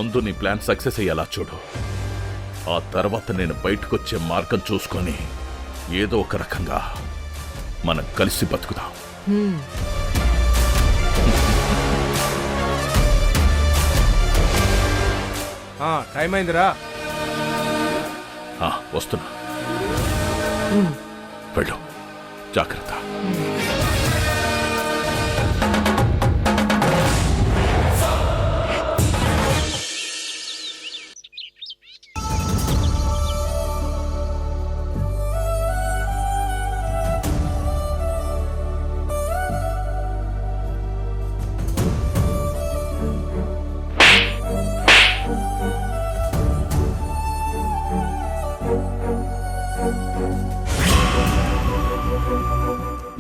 ముందు నీ plan success అయ్యేలా చూడు. ఆ తర్వాత నేను బయటకొచ్చే మార్గం చూసుకొని ఏదో ఒక రకంగా మనం కలిసి బతుకుదాం. టైం అయిందిరా. వస్తున్నా. వెళ్ళు, జాగ్రత్త.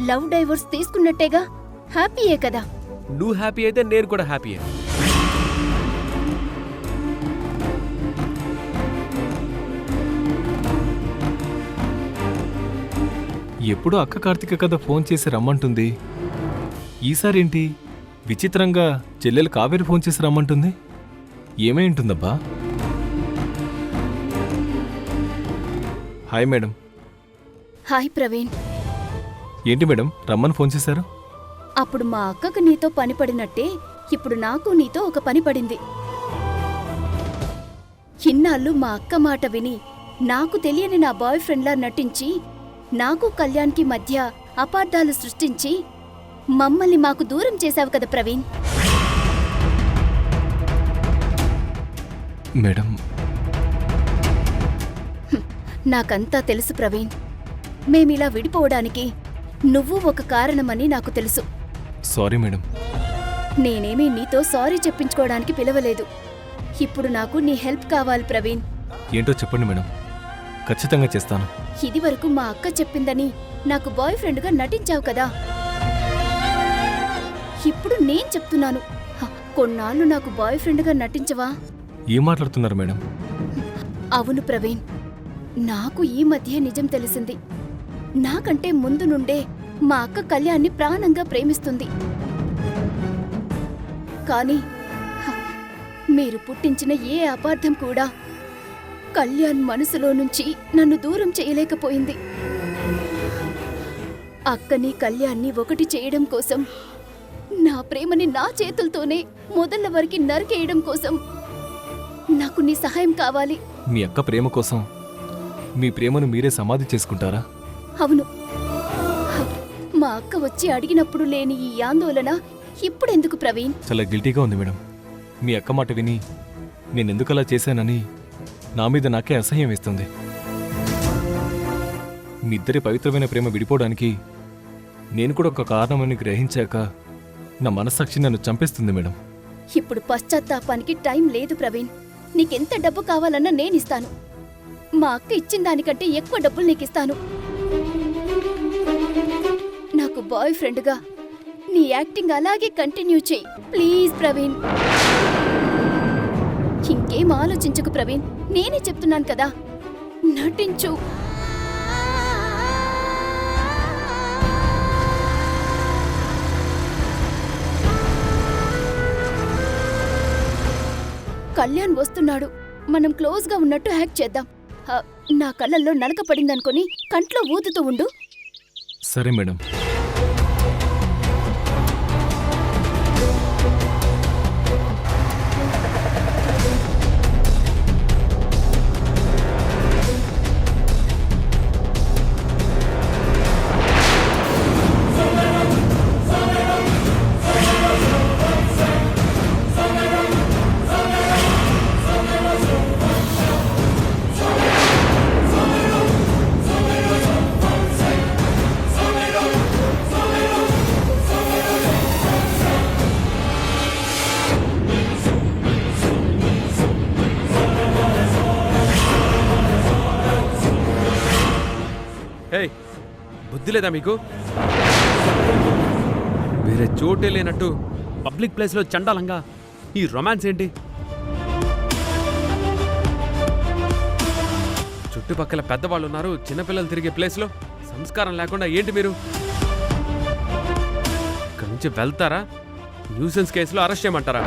Love divorce తీసుకున్నట్టేగా? హ్యాపీయే కదా? నువ్వు హ్యాపీ అయితే నేను కూడా హ్యాపీయే. ఎప్పుడూ అక్క కార్తిక కదా ఫోన్ చేసి రమ్మంటుంది. ఈసారేంటి విచిత్రంగా చెల్లెలు కావేరి ఫోన్ చేసి రమ్మంటుంది? ఏమై ఉంటుందబ్బా? Hi madam. హాయ్ ప్రవీణ్. ఏంటి మేడం రమ్మని ఫోన్ చేశారు? అప్పుడు మా అక్కకు నీతో పని పడినట్టే ఇప్పుడు నాకు నీతో ఒక పని పడింది. ఇన్నాళ్ళు మా అక్క మాట విని నాకు తెలియని నా బాయ్ ఫ్రెండ్లా నటించి నాకు కళ్యాణ్కి మధ్య అపార్థాలు సృష్టించి మమ్మల్ని మాకు దూరం చేశావు కదా ప్రవీణ్. మేడం నాకంతా తెలుసు ప్రవీణ్. మేమిలా విడిపోవడానికి నువ్వు ఒక కారణమని నాకు తెలుసు. Sorry madam. నేనేమీ నీతో సారీ చెప్పించుకోవడానికి పిలవలేదు. ఇప్పుడు నాకు నీ హెల్ప్ కావాలి ప్రవీణ్. ఏంటో చెప్పండి మేడం, ఖచ్చితంగా చేస్తాను. ఇదివరకు మా అక్క చెప్పిందని నాకు బాయ్ ఫ్రెండ్గా నటించావు కదా. ఇప్పుడు నేను చెప్తున్నాను, కొన్నాళ్ళు నాకు బాయ్ ఫ్రెండ్గా నటించవా? ఏం మాట్లాడుతున్నారు మేడం? అవును ప్రవీణ్, నాకు ఈ మధ్య నిజం తెలిసింది. నాకంటే ముందు నుండే మా అక్క కళ్యాణ్ని ప్రాణంగా ప్రేమిస్తుంది. కానీ మీరు పుట్టించిన ఏ అపార్థం కూడా కళ్యాణ్ మనసులో నుంచి నన్ను దూరం చేయలేకపోయింది. అక్కని కళ్యాణ్ని ఒకటి చేయడం కోసం, నా ప్రేమని నా చేతులతోనే మొదళ్ళ వరకు నరికేయడం కోసం నాకు నీ సహాయం కావాలి. మీ అక్క ప్రేమ కోసం మీ ప్రేమను మీరే సమాధి చేసుకుంటారా? అవును. మా అక్క వచ్చి అడిగినప్పుడు లేని ఈ ఆందోళన ఇప్పుడెందుకు ప్రవీణ్? చాలా గిల్టీగా ఉంది మేడం. మీ అక్క మాట విని నేనెందుకు అలా చేశానని నా మీద నాకే అసహ్యం వేస్తుంది. మీ ఇద్దరి పవిత్రమైన ప్రేమ విడిపోవడానికి నేను కూడా ఒక కారణమని గ్రహించాక నా మనస్సాక్షి నన్ను చంపేస్తుంది మేడం. ఇప్పుడు పశ్చాత్తాపానికి టైం లేదు ప్రవీణ్. నీకెంత డబ్బు కావాలన్నా నేనిస్తాను. మా అక్క ఇచ్చిన దానికంటే ఎక్కువ డబ్బులు నీకిస్తాను. నాకు బాయ్ ఫ్రెండ్గా నీ యాక్టింగ్ అలాగే కంటిన్యూ చేయి ప్లీజ్ ప్రవీణ్. ఇంకేం ఆలోచించకు ప్రవీణ్, నేనే చెప్తున్నాను కదా, నటించు. కళ్యాణ్ వస్తున్నాడు, మనం క్లోజ్గా ఉన్నట్టు యాక్ట్ చేద్దాం. నా కళ్ళల్లో నలక పడిందనుకొని కంట్లో ఊదుతూ ఉండు. సరే మేడం. బుద్ధి లేదా మీకు? వేరే చోటే లేనట్టు పబ్లిక్ ప్లేస్లో చండాలంగా ఈ రొమాన్స్ ఏంటి? చుట్టుపక్కల పెద్దవాళ్ళు ఉన్నారు, చిన్నపిల్లలు తిరిగే ప్లేస్లో సంస్కారం లేకుండా ఏంటి మీరు? ఇక్కడి నుంచి వెళ్తారా? న్యూసెన్స్ కేసులో అరెస్ట్ చేయమంటారా?